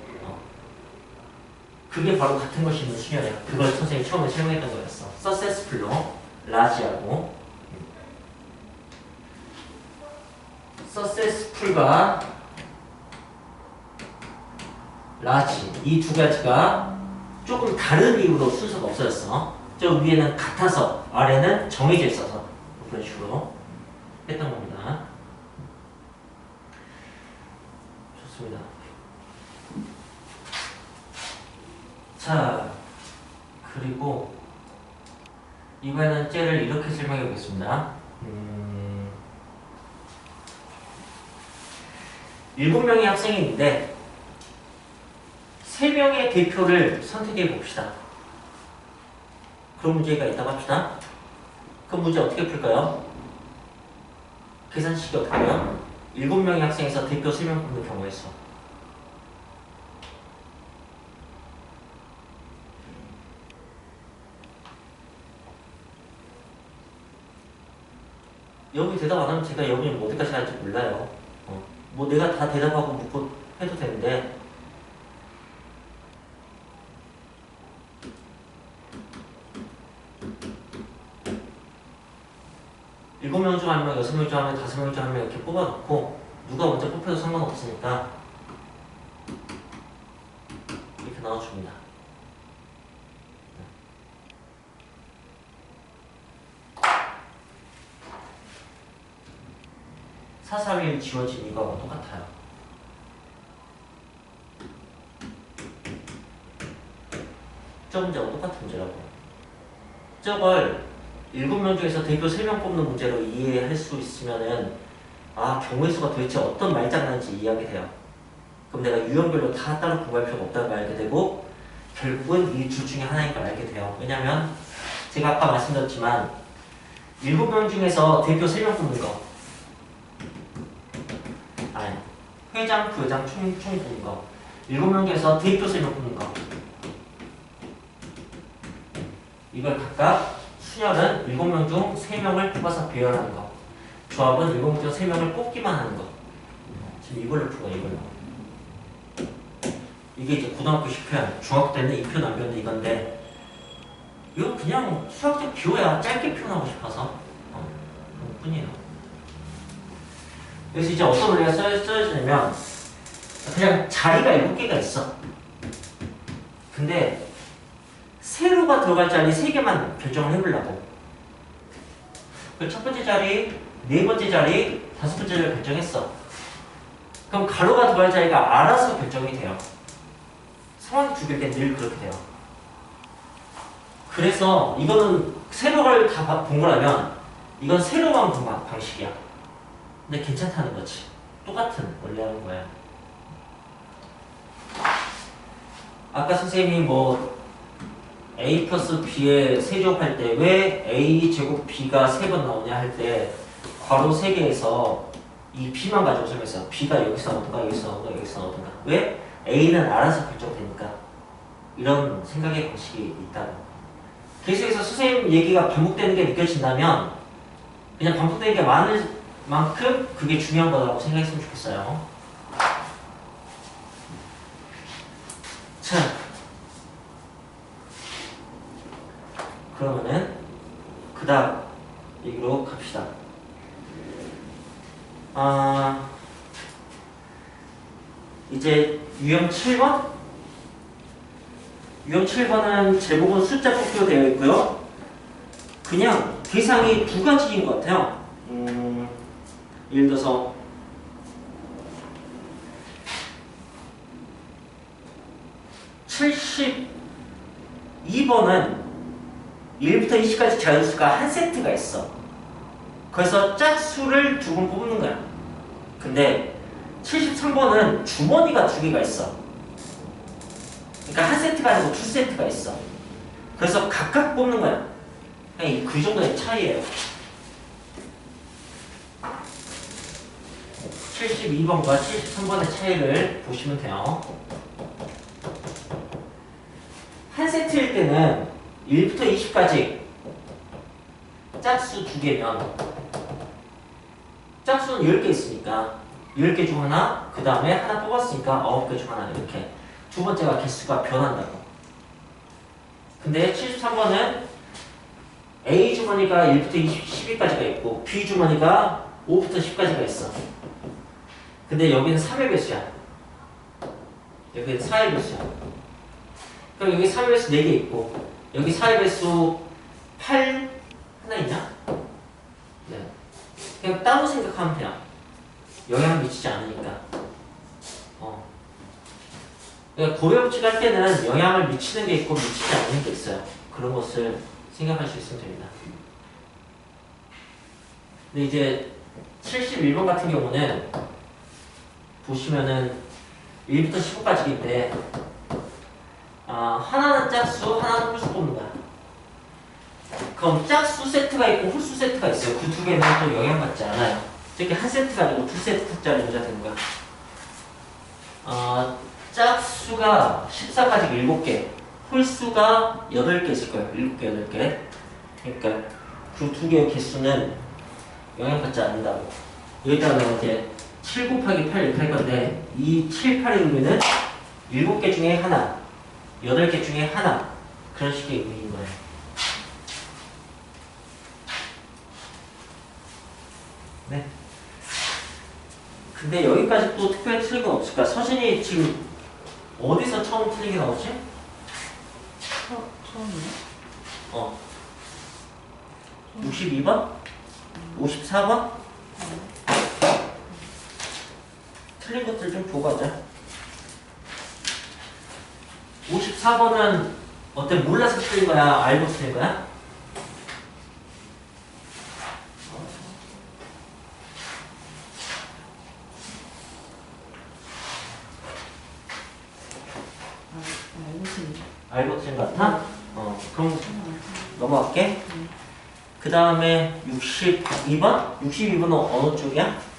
그게 바로 같은 것이 있는 수열이야. 그걸 선생님이 처음에 설명했던 거였어. successful로 라지하고 successful과 large 이 두 가지가 조금 다른 이유로 순서가 없어졌어. 저 위에는 같아서 아래는 정해져 있어서 그런 식으로 했던 겁니다. 좋습니다. 자, 그리고 이번에는 쟤를 이렇게 설명해 보겠습니다. 7명의 학생이 있는데 3명의 대표를 선택해 봅시다. 그런 문제가 있다고 합시다. 그 문제 어떻게 풀까요? 계산식이 어떻게 해요? 7명의 학생에서 대표 3명 뽑는 경우에서 여기 대답 안 하면 제가 여러분이 뭐 어디까지 할지 몰라요. 뭐 내가 다 대답하고 묻고 해도 되는데 일곱 명 중 한 명, 6명 중 한 명, 5명 중 한 명 이렇게 뽑아놓고 누가 먼저 뽑혀도 상관없으니까 이렇게 나눠줍니다. 4, 3, 1 지워진 이거하고 똑같아요. 저 문제하고 똑같은 문제라고. 저걸 7명 중에서 대표 3명 뽑는 문제로 이해할 수 있으면은 아, 경우의 수가 도대체 어떤 말장난인지 이해하게 돼요. 그럼 내가 유형별로 다 따로 공부할 필요가 없다는 걸 알게 되고 결국은 이 둘 중에 하나인 걸 알게 돼요. 왜냐면 제가 아까 말씀드렸지만 7명 중에서 대표 3명 뽑는 거 아니, 회장, 부회장, 총 뽑는 거 7명 중에서 대표 3명 뽑는 거 이걸 각각 순열은 7명 중 3명을 뽑아서 배열하는 거 조합은 7명 중 3명을 뽑기만 하는 거 지금 이걸로 풀어 이걸로 이게 이제 고등학교 10편 중학교 때는 이 편 안 배웠는데 이건데 이거 그냥 수학적 비호야 짧게 표현하고 싶어서 그런 뿐이에요. 그래서 이제 어떤 원리가 써지냐면 그냥 자리가 7개가 있어. 근데 세로가 들어갈 자리 3개만 결정을 해보려고. 그 첫 번째 자리, 네 번째 자리, 5번째 자리를 결정했어. 그럼 가로가 들어갈 자리가 알아서 결정이 돼요. 상황이 죽일 때 늘 그렇게 돼요. 그래서 이거는 세로를 다 본 거라면 이건 세로만 본 방식이야. 근데 괜찮다는 거지. 똑같은 원리 하는 거야. 아까 선생님이 뭐 a 플러스 b의 세제곱할 때 왜 a 제곱 b가 3번 나오냐 할 때 괄호 3개에서 이 b만 가지고 설명했어요. b가 여기서 나오든가 여기서 나오든가 여기서 나오든가. 왜? a는 알아서 결정되니까. 이런 생각의 방식이 있다고. 계속해서 선생님 얘기가 반복되는 게 느껴진다면 그냥 반복되는 게 많을 만큼 그게 중요한 거라고 생각했으면 좋겠어요. 자, 그러면은 그 다음 얘기로 갑시다. 이제 유형 7번? 유형 7번은 제목은 숫자 뽑기로 되어 있고요. 그냥 대상이 두 가지인 것 같아요. 예를 들어서 (72번은) 1부터 20까지 자연수가 한 세트가 있어. 그래서 짝수를 2번 뽑는 거야. 근데 73번은 주머니가 2개가 있어. 그러니까 한 세트가 아니고 2세트가 있어. 그래서 각각 뽑는 거야. 그냥 그 정도의 차이예요. 72번과 73번의 차이를 보시면 돼요. 한 세트일 때는 1부터 20까지 짝수 2개면 짝수는 10개 있으니까 10개 중 하나, 그 다음에 하나 뽑았으니까 9개 중 하나 이렇게 두 번째가 개수가 변한다고. 근데 73번은 A 주머니가 1부터 12까지가 있고 B 주머니가 5부터 10까지가 있어. 근데 여기는 3의 배수야. 여기는 4의 배수야. 그럼 여기 3의 배수 4개 있고 여기 4의 배수 8 하나 있냐? 네. 그냥 따로 생각하면 돼요. 영향 미치지 않으니까. 그러니까 고배법칙 할 때는 영향을 미치는 게 있고 미치지 않는 게 있어요. 그런 것을 생각할 수 있으면 됩니다. 근데 이제 71번 같은 경우는 보시면은 1부터 15까지인데 하나는 짝수, 하나는 홀수 뽑는 거야. 그럼 짝수 세트가 있고 홀수 세트가 있어요. 그 두 개는 또 영향받지 않아요. 이렇게 한 세트가 아니고 두 세트짜리 문제가 되는 거야. 짝수가 14까지 7개, 홀수가 8개 있을 거예요. 7개, 8개. 그러니까 그 두 개의 개수는 영향받지 않는다고. 여기다가 이제 7 곱하기 8 이렇게 할 건데 이 7, 8의 의미는 7개 중에 하나, 8개 중에 하나 그런 식의 의미인 거예요. 네. 근데 여기까지 또 특별히 틀린 건 없을까? 서진이 지금 어디서 처음 틀린 게 나오지? 처음이요? 62번? 54번? 틀린 것들 좀 보고 가자. 54번은 어때? 몰라서 틀린 거야? 알고 틀린 거야? 알고 틀린 것 같아? 그럼 넘어갈게. 그 다음에 62번? 62번은 어느 쪽이야?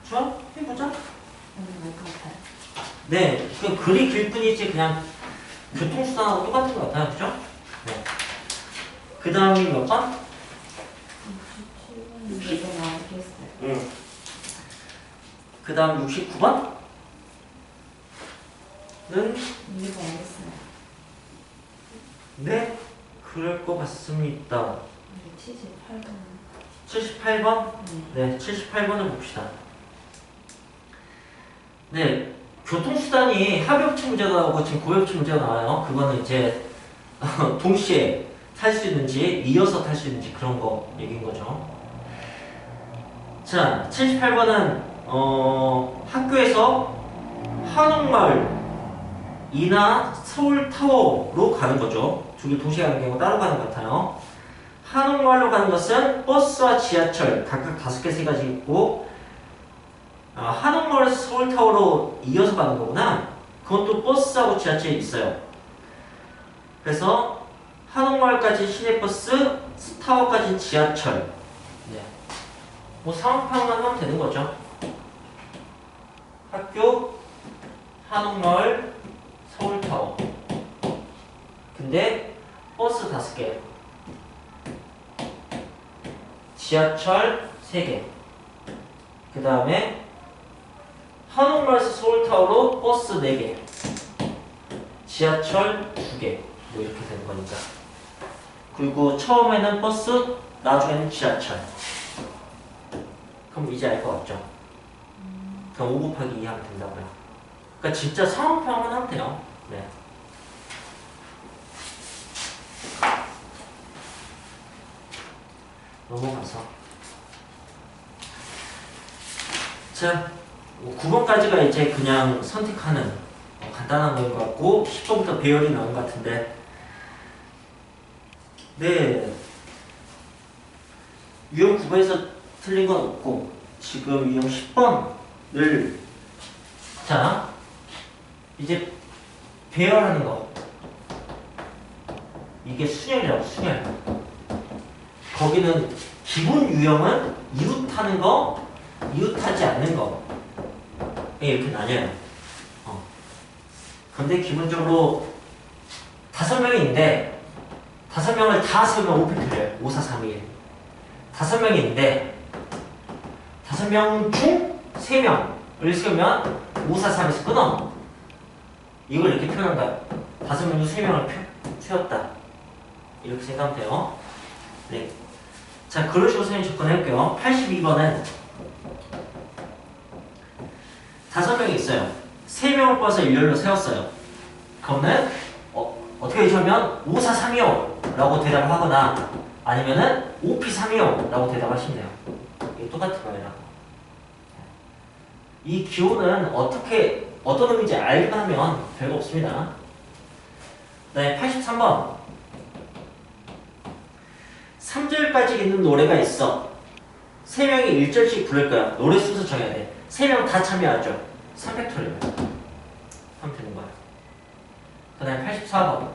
좋아? 해보자. 네, 그 글이 길 뿐이지 그냥 교통수단하고 똑같은 것 같아요. 그죠? 네. 그 다음이 몇 번? 67번 나오게 했어요. 응. 그 다음 69번? 는? 이해가 안 됐어요. 네, 그럴 것 같습니다. 78번. 78번? 네, 78번을 봅시다. 네, 교통수단이 합의법칙 문제가 나오고 지금 고배법칙 문제가 나와요. 그거는 이제 동시에 탈 수 있는지 이어서 탈 수 있는지 그런 거 얘기인 거죠. 자, 78번은 학교에서 한옥마을이나 서울타워로 가는 거죠. 두 개 동시에 가는 경우 따로 가는 것 같아요. 한옥마을로 가는 것은 버스와 지하철 각각 5개, 3가지 있고 한옥마을에서 서울타워로 이어서 가는 거구나. 그것도 버스하고 지하철이 있어요. 그래서 한옥마을까지 시내버스, 타워까지 지하철. 네. 뭐 상황파악만 하면 되는 거죠. 학교, 한옥마을, 서울타워. 근데 버스 5개, 지하철 3개. 그 다음에 한옥마을에서 서울타워로 버스 4개, 지하철 2개. 뭐 이렇게 되는 거니까. 그리고 처음에는 버스, 나중에는 지하철. 그럼 이제 알 것 같죠? 그럼 5 곱하기 2 하면 된다고요. 그러니까 진짜 상황표만 하면 돼요. 네. 넘어가서. 자, 9번까지가 이제 그냥 선택하는 간단한 거인 것 같고 10번부터 배열이 나온 것 같은데 네, 유형 9번에서 틀린 건 없고 지금 유형 10번을 자 이제 배열하는 거 이게 순열이라고 순열. 거기는 기본 유형은 이웃하는 거, 이웃하지 않는 거 이렇게 나뉘어요. 근데 기본적으로 5명인데 5명을 다 세우면 5팩트래요. 5, 4, 3, 1 5명인데 5명 중 3명을 세우면 5, 4, 3에서 끊어. 이걸 이렇게 표현한 거야. 5명 중 3명을 세웠다. 이렇게 생각하면 돼요. 네. 자, 그런 식으로 선생님 접근해볼게요. 82번은 5명이 있어요. 3명을 뽑아서 일렬로 세웠어요. 그러면 어떻게 하시면 5, 4, 3이요 라고 대답을 하거나 아니면은 5P 3이요 라고 대답하시면 돼요. 이게 똑같은 거예요. 이 기호는 어떤 의미인지 알기만 하면 별거 없습니다. 네, 83번 3절까지 있는 노래가 있어. 3명이 1절씩 부를 거야. 노래 순서 정해야 돼. 3명 다 참여하죠. 3팩토리얼 하면 되는 거야. 그 다음에 84번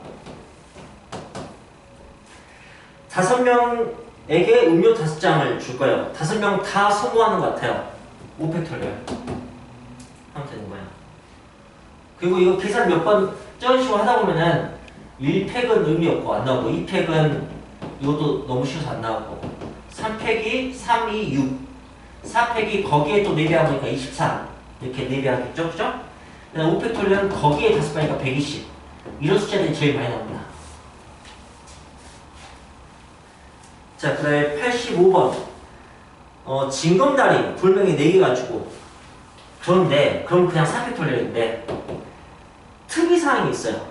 5명에게 음료 5장을 줄 거예요. 5명 다 소모하는 것 같아요. 5팩토리얼 하면 되는 거야. 그리고 이거 계산 몇 번 저런 식으로 하다 보면은 1팩은 의미 없고 안 나오고 2팩은 이것도 너무 쉬워서 안 나오고 3팩이 3, 2, 6 4팩이 거기에 또 4배 하니까 24 이렇게 4배 하겠죠? 그죠? 그 다음 5팩토리얼은 거기에 5배니까 120 이런 숫자들이 제일 많이 나옵니다. 자, 그 다음에 85번 징검다리 돌멩이 4개 가지고 그런데 그럼 그냥 4팩토리얼인데 특이사항이 있어요.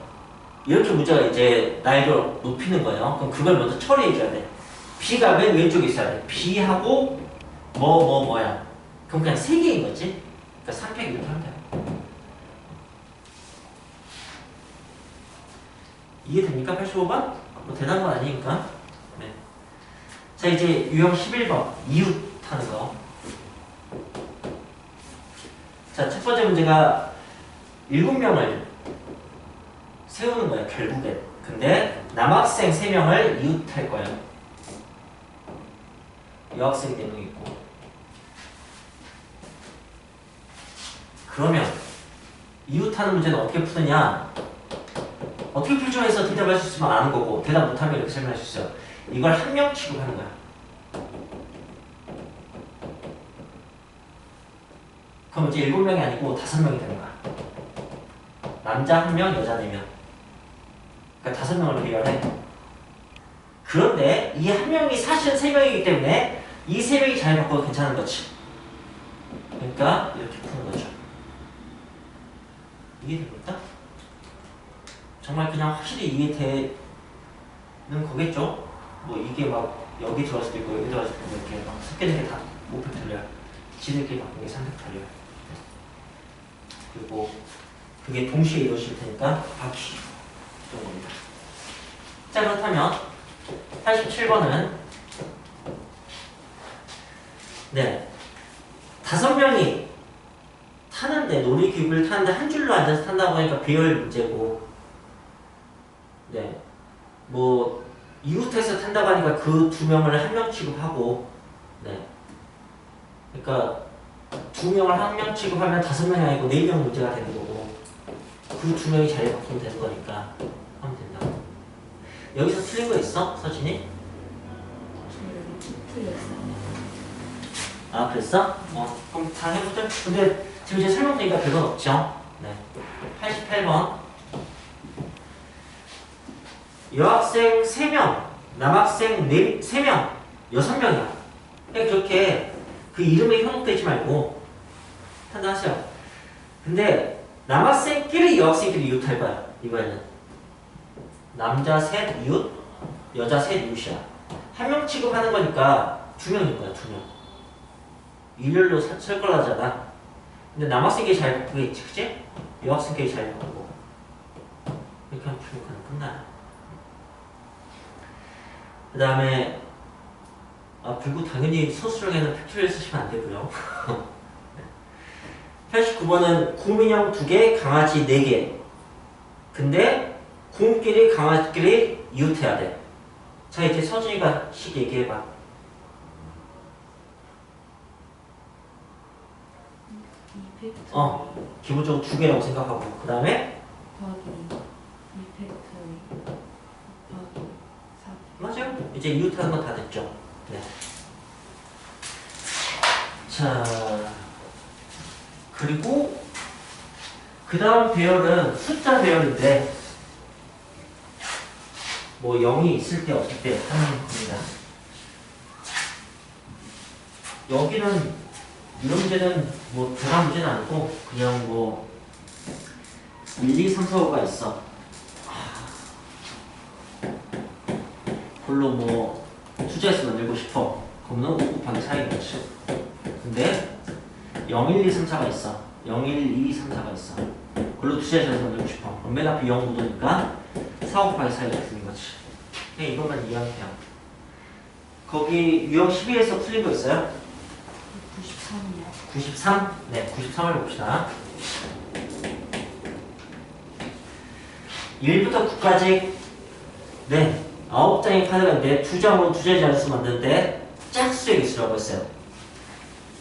이렇게 문제가 이제 난이도를 높이는 거예요. 그럼 그걸 먼저 처리해줘야 돼. B가 맨 왼쪽에 있어야 돼. B하고 뭐야. 그럼 그냥 3개인 거지. 그러니까 3팩 이렇게 하면 돼요. 이해됩니까? 85번? 뭐 대단한 건 아니니까. 네. 자, 이제 유형 11번 이웃 하는 거. 자, 첫 번째 문제가 7명을 세우는 거예요, 결국엔. 근데 남학생 3명을 이웃할 거예요. 여학생 4명 있고. 그러면 이웃하는 문제는 어떻게 푸느냐? 어떻게 풀죠 해서 대답할 수 있으면 아는 거고 대답 못하면 이렇게 설명할 수 있어요. 이걸 한 명 취급하는 거야. 그럼 이제 7명이 아니고 5명이 되는 거야. 남자 1명, 여자 4명. 그러니까 5명을 배열해. 그런데 이 한 명이 사실은 3명이기 때문에 이 3명이 잘 바꿔도 괜찮은 거지. 그러니까 이렇게 푸는 거죠. 이해됩니까? 정말 그냥 확실히 이해되는 거겠죠? 뭐 이게 막 여기 들어갈 수도 있고 여기 들어갈 수도 있고 이렇게 막 섞여있는 게 다 5팩토리얼 지들끼리 바꾼 게 3팩토리얼 그리고 그게 동시에 이루어질 테니까 바퀴 정도입니다. 자, 그렇다면 87번은 네 5명이 타는데 놀이기구를 타는데 한 줄로 앉아서 탄다고 하니까 배열 문제고 네 뭐 이웃에서 탄다고 하니까 그 2명을 1명 취급하고 네 그러니까 2명을 1명 취급하면 5명이 아니고 4명 문제가 되는 거고 그 2명이 자리 바꾸면 되는 거니까 하면 된다. 여기서 틀린 거 있어? 서진이? 틀렸어요. 아, 그랬어? 그럼 다 해보자. 근데 지금 이제 설명드리니까 별건 없죠? 네. 88번. 여학생 3명, 남학생 3명, 6명이야. 그냥 그렇게 그 이름에 현혹되어 있지 말고 판단하세요. 근데 남학생끼리 여학생끼리 이웃할 거야. 이번에는. 남자 셋 이웃, 여자 셋 이웃이야. 1명 취급하는 거니까 2명인 거야, 2명. 일렬로 설 거라잖아. 근데 남학생끼리 잘 바꾸겠지, 그치? 여학생끼리 잘 바꾸고. 이렇게 하면 풀면 끝나요. 그 다음에 그리고 당연히 소수령에는 팩토리얼 쓰시면 안 되고요. 89번은 곰인형 2개, 강아지 4개. 근데 곰끼리 강아지끼리 이웃해야 돼. 자, 이제 서준이가 식 얘기해봐. 기본적으로 2개라고 생각하고 그 다음에 맞아요. 이제 이웃하는 건 다 됐죠. 네. 자, 그리고 그 다음 배열은 숫자 배열인데 뭐 0이 있을 때 없을 때 하는 겁니다. 여기는 이런 문제는 뭐 대단 문제는 아니고 그냥 뭐 1, 2, 3, 4, 5가 있어. 그걸로 뭐 투자해서 만들고 싶어. 그러면 5 곱하기 4인 거지. 근데 0, 1, 2, 3, 4가 있어. 0, 1, 2, 3, 4가 있어. 그걸로 투자해서 만들고 싶어. 그럼 맨 앞에 0 묻으니까 4 곱하기 4가 되는 거지. 그냥 이것만 이해하면 돼요. 거기 유형 12에서 틀린 거 있어요? 93이요. 93? 네, 93을 봅시다. 1부터 9까지 네, 9장의 카드가 있는데 2장으로 두 자리 자릿수 만드는데 짝수의 개수라고 했어요.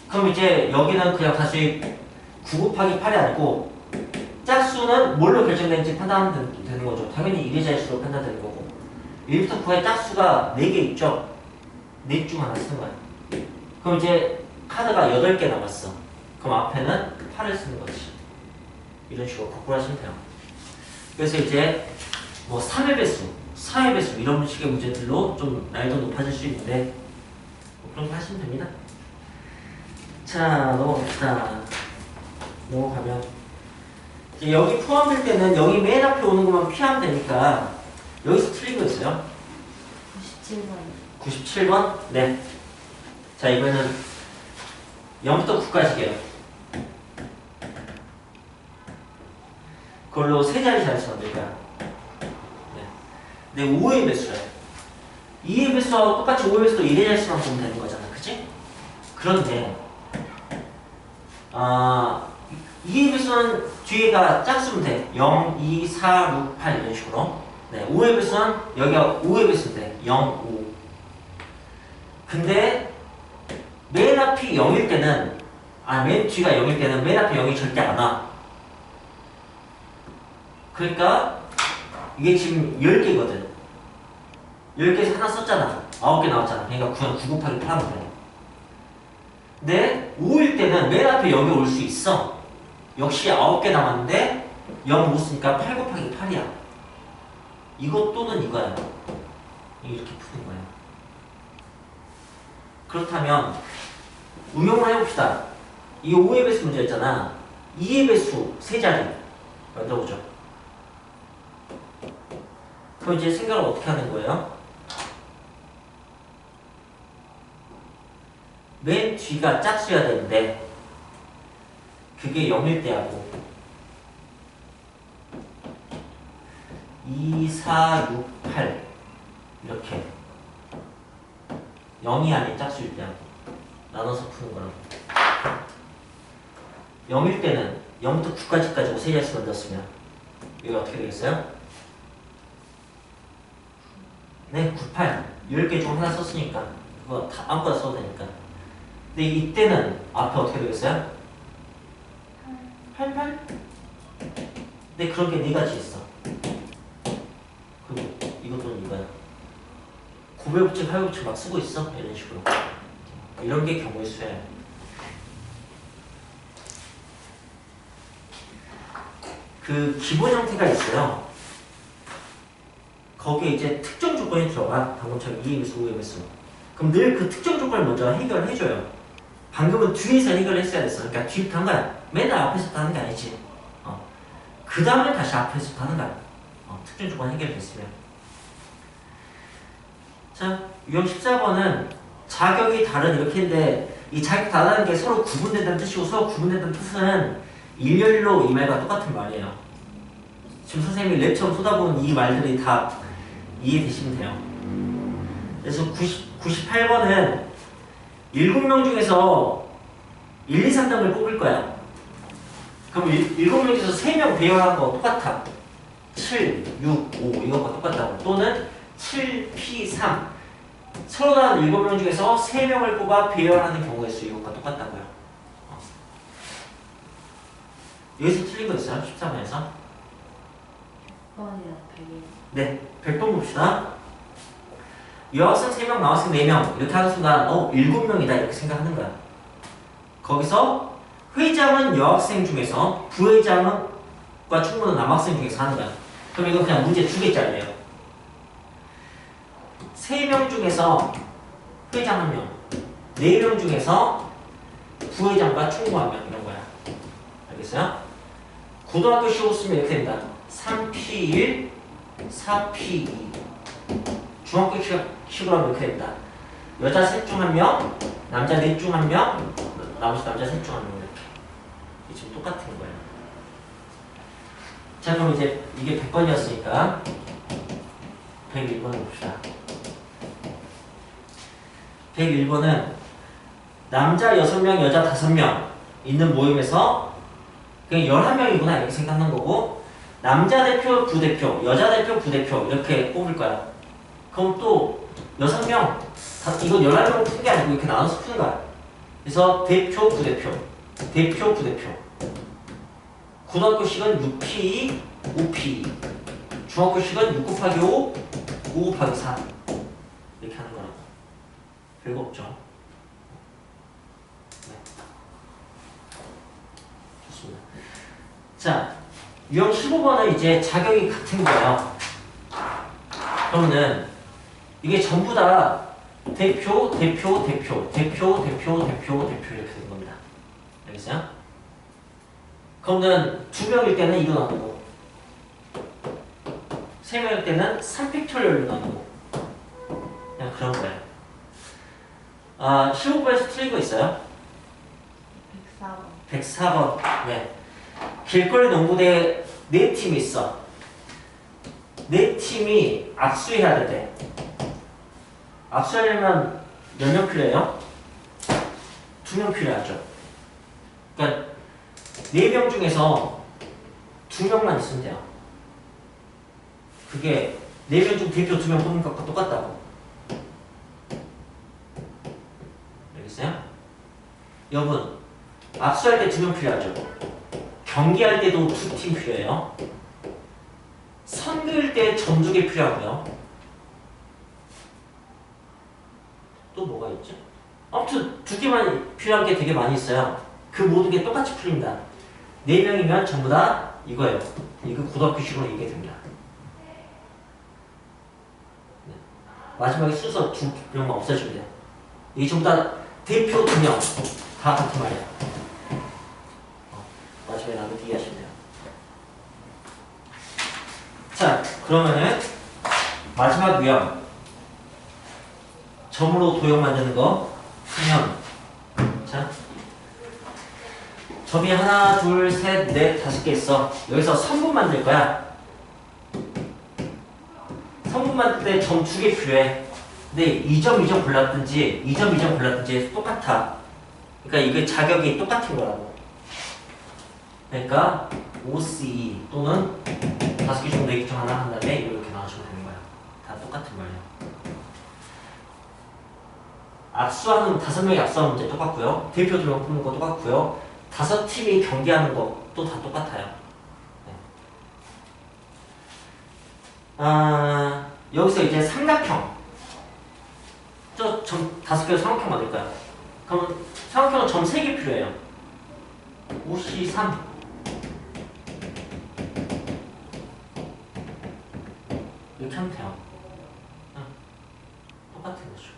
그럼 이제 여기는 그냥 다시 9 곱하기 8이 아니고 짝수는 뭘로 결정되는지 판단하면 되는 거죠. 당연히 1의 자릿수로 판단되는 거고 1부터 9의 짝수가 4개 있죠. 4개 중 하나 쓰는 거야. 그럼 이제 카드가 8개 남았어. 그럼 앞에는 8을 쓰는 거지. 이런 식으로 거꾸로 하시면 돼요. 그래서 이제 뭐 3의 배수, 4의 배수 이런 식의 문제들로 좀 난이도 높아질 수 있는데 뭐 그런 거 하시면 됩니다. 자, 넘어갑시다. 넘어가면 이제 여기 포함될 때는 여기 맨 앞에 오는 것만 피하면 되니까 여기서 틀린 거 있어요? 97번. 97번? 네. 자, 이번에는 0부터 9까지게요. 그걸로 세 자리 자릿수 만들 거야. 네. 5의 배수래. 2의 배수하고 똑같이 5의 배수도 1의 자릿수만 보면 되는 거잖아. 그치? 그런데 2의 배수는 뒤에가 짝수면 돼. 0, 2, 4, 6, 8 이런 식으로. 네. 5의 배수는 여기가 5의 배수인데 0, 5. 근데 맨 앞이 0일 때는 맨 뒤가 0일 때는 맨 앞에 0이 절대 안 와. 그러니까 이게 지금 10개거든. 10개에서 하나 썼잖아. 9개 나왔잖아. 그러니까 그냥 9 곱하기 8 하면 돼. 근데 5일 때는 맨 앞에 0이 올 수 있어. 역시 9개 남았는데 0 못 쓰니까 8 곱하기 8이야. 이것 또는 이거야. 이렇게 푸는 거야. 그렇다면 응용을 해봅시다. 이 5의 배수 문제였잖아. 2의 배수 세 자리 만들어보죠. 그럼 이제 생각을 어떻게 하는 거예요? 맨 뒤가 짝수여야 되는데 그게 0일 때 하고 2, 4, 6, 8 이렇게 0이 아닌 짝수일 때 하고 나눠서 푸는 거라고. 0일 때는 0부터 9까지 가지고 세 자릿수 만들었으면 이게 어떻게 되겠어요? 네, 98. 10개 중 하나 썼으니까 그거 다 아무거나 써도 되니까. 근데 이때는 앞에 어떻게 되겠어요? 88? 근데 그런 게 4가지 있어. 그리고 이것도 이거야. 9배 붙임, 8배 붙임 막 쓰고 있어. 이런 식으로. 이런 게 경우의 수야. 그 기본 형태가 있어요. 거기에 이제 특정 조건이 들어가. 방금처럼 2의 배수, 5의 배수. 그럼 늘 그 특정 조건을 먼저 해결을 해줘요. 방금은 뒤에서 해결을 했어야 됐어. 그러니까 뒤부터 한 거야. 맨날 앞에서부터 하는 게 아니지. 그 다음에 다시 앞에서부터 하는 거야. 특정 조건 해결됐으면. 자, 유형 14번은 자격이 다른 이렇게 했는데 이 자격이 다르다는 게 서로 구분된다는 뜻이고 서로 구분된다는 뜻은 일렬로 이 말과 똑같은 말이에요. 지금 선생님이 랩처럼 쏟아부은 이 말들이 다 이해되시면 돼요. 그래서 98번은 7명 중에서 1, 2, 3등을 뽑을 거야. 그럼 7명 중에서 3명 배열하는 거 똑같아. 7, 6, 5 이것과 똑같다고. 또는 7, P, 3 서로 다른 7명 중에서 3명을 뽑아 배열하는 경우의 수 이것과 똑같다고요. 여기서 틀린 거 있어요? 13번에서? 100번이요. 100일. 네, 100번 봅시다. 여학생 3명, 남학생 4명 이렇게 하는 순간 7명이다 이렇게 생각하는 거야. 거기서 회장은 여학생 중에서 부회장과 충분한 남학생 중에서 하는 거야. 그럼 이거 그냥 문제 2개짜리예요. 3명 중에서 회장 1명, 4명 중에서 부회장과 충무 1명 이런 거야. 알겠어요? 고등학교 시험 쓰면 이렇게 된다. 3P1, 4P2. 중학교 식으로 하면 이렇게 된다. 여자 3 중 1명, 남자 4 중 1명, 나머지 남자 3 중 1명 이렇게. 이게 지금 똑같은 거예요. 자, 그럼 이제 이게 100번이었으니까 101번을 봅시다. 101번은 남자 6명, 여자 5명 있는 모임에서 그냥 11명이구나 이렇게 생각하는 거고, 남자 대표, 부대표, 여자 대표, 부대표 이렇게 뽑을 거야. 그럼 또 6명, 이건 11명을 푸는 게 아니고 이렇게 나눠서 푸는 거야. 그래서 대표, 부대표, 대표, 부대표. 고등학교식은 6P2, 5P2. 중학교식은 6 곱하기 5, 5 곱하기 4. 이렇게 하는 거라고. 별거 없죠. 네. 좋습니다. 자, 유형 15번은 이제 자격이 같은 거예요. 그러면은 이게 전부 다 대표, 대표, 대표, 대표, 대표, 대표, 대표 이렇게 되는 겁니다. 알겠어요? 그러면 2명일 때는 이로 나누고 3명일 때는 3팩토리얼로 나누고 그냥 그런 거예요. 아, 15번에서 틀린 거 있어요? 104번. 104번. 네. 길거리 농구대에 4팀이 있어. 4팀이 압수해야 돼. 압수하려면 몇 명 필요해요? 2명 필요하죠. 그러니까 4명 중에서 2명만 있으면 돼요. 그게 4명 중 대표 2명 뽑는 것과 똑같다고. 알겠어요? 여러분, 압수할 때 2명 필요하죠. 경기할 때도 2팀 필요해요. 선거일 때 전두개 필요하고요. 또 뭐가 있지? 아무튼 2개만 필요한 게 되게 많이 있어요. 그 모든 게 똑같이 풀린다. 4명이면 전부 다 이거예요. 이거 고등학교식으로 얘기해 됩니다. 네. 마지막에 순서 2명만 없애주면 돼요. 이게 전부 다 대표 2명 다 같은 말이에요. 마지막에 나도 이해하시면 돼요. 자, 그러면은 마지막 유형 점으로 도형 만드는 거 하면, 자, 점이 하나, 둘, 셋, 넷, 5개 있어. 여기서 선분 만들 거야. 선분 만들 때 점 2개 필요해. 근데 2점, 2점 골랐든지 2점, 2점 골랐든지 똑같아. 그러니까 이게 자격이 똑같은 거라고. 그러니까 OC 또는 5개 중 4개 중 하나 한 다음에 이렇게 나눠주면 되는 거야. 다 똑같은 말이야. 압수하는 5명이 압수하는 문제 똑같고요. 대표 2명 뽑는 거 똑같고요. 5팀이 경기하는 것도 다 똑같아요. 네. 아, 여기서 이제 삼각형. 저 점 5개로 삼각형 만들까요? 그럼 삼각형은 점 3개 필요해요. OC3. 이렇게 하면 돼요. 똑같은 거죠.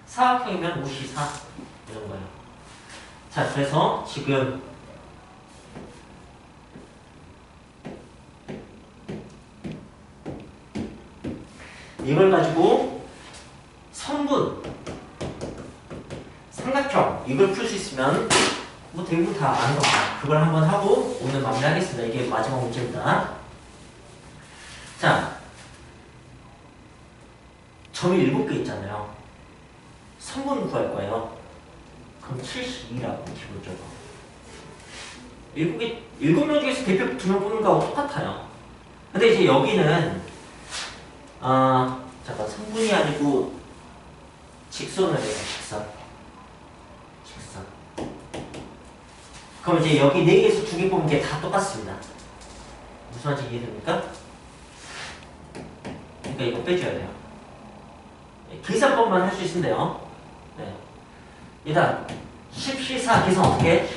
사각형이면 54 이런 거예요. 자, 그래서 지금 이걸 가지고 선분, 삼각형 이걸 풀 수 있으면 뭐 대부분 다 아는 겁니다. 그걸 한번 하고 오늘 마무리하겠습니다. 이게 마지막 문제입니다. 자, 점이 7개 있잖아요. 선분 구할 거예요. 그럼 72라고 기본적으로. 7명 중에서 대표 2명 뽑는 거하고 똑같아요. 근데 이제 여기는 잠깐 선분이 아니고 직선을 해요. 직선. 그럼 이제 여기 4개에서 2개 뽑는 게 다 똑같습니다. 무슨 말인지 이해됩니까? 그러니까 이거 빼줘야 돼요. 계산법만 할 수 있으면 돼요. 네. 일단 10C4 계산 어떻게 해?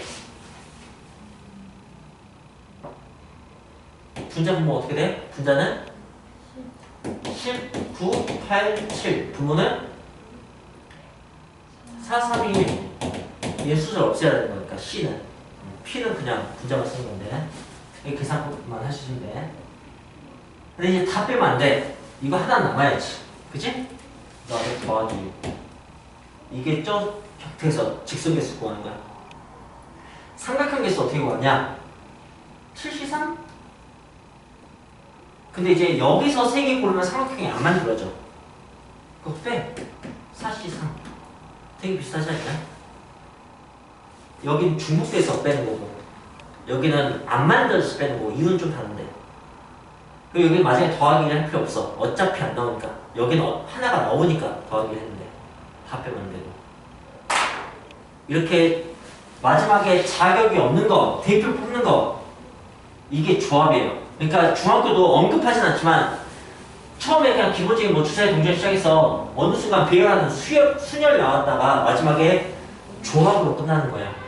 분자 분모 어떻게 돼? 분자는 10, 9, 8, 7. 분모는 4, 3, 2, 1. 얘 수를 없애야 되는 거니까 C는. P는 그냥 분자만 쓰는 건데. 이렇게 계산만 하시면 돼. 근데 이제 다 빼면 안 돼. 이거 하나 남아야지. 그치? 너한테 더하기 6. 이게 저 격태에서 직선계수 구하는 거야. 삼각형계수 어떻게 구하냐? 7C3? 근데 이제 여기서 3개 고르면 삼각형이 안 만들어져. 그거 빼. 4C3. 되게 비슷하지 않냐? 여긴 중복돼서 빼는 거고 여기는 안 만들어서 빼는 거고 이유는 좀 다른데. 그리고 여기 마지막에 더하기를 할 필요 없어. 어차피 안 나오니까. 여기는 하나가 나오니까 더하기를 했는데 다 빼면 안 되고. 이렇게 마지막에 자격이 없는 거, 대입표 뽑는 거 이게 조합이에요. 그러니까 중학교도 언급하진 않지만 처음에 그냥 기본적인 뭐 주사위 동전 시작해서 어느 순간 배열하는 순열 나왔다가 마지막에 조합으로 끝나는 거야.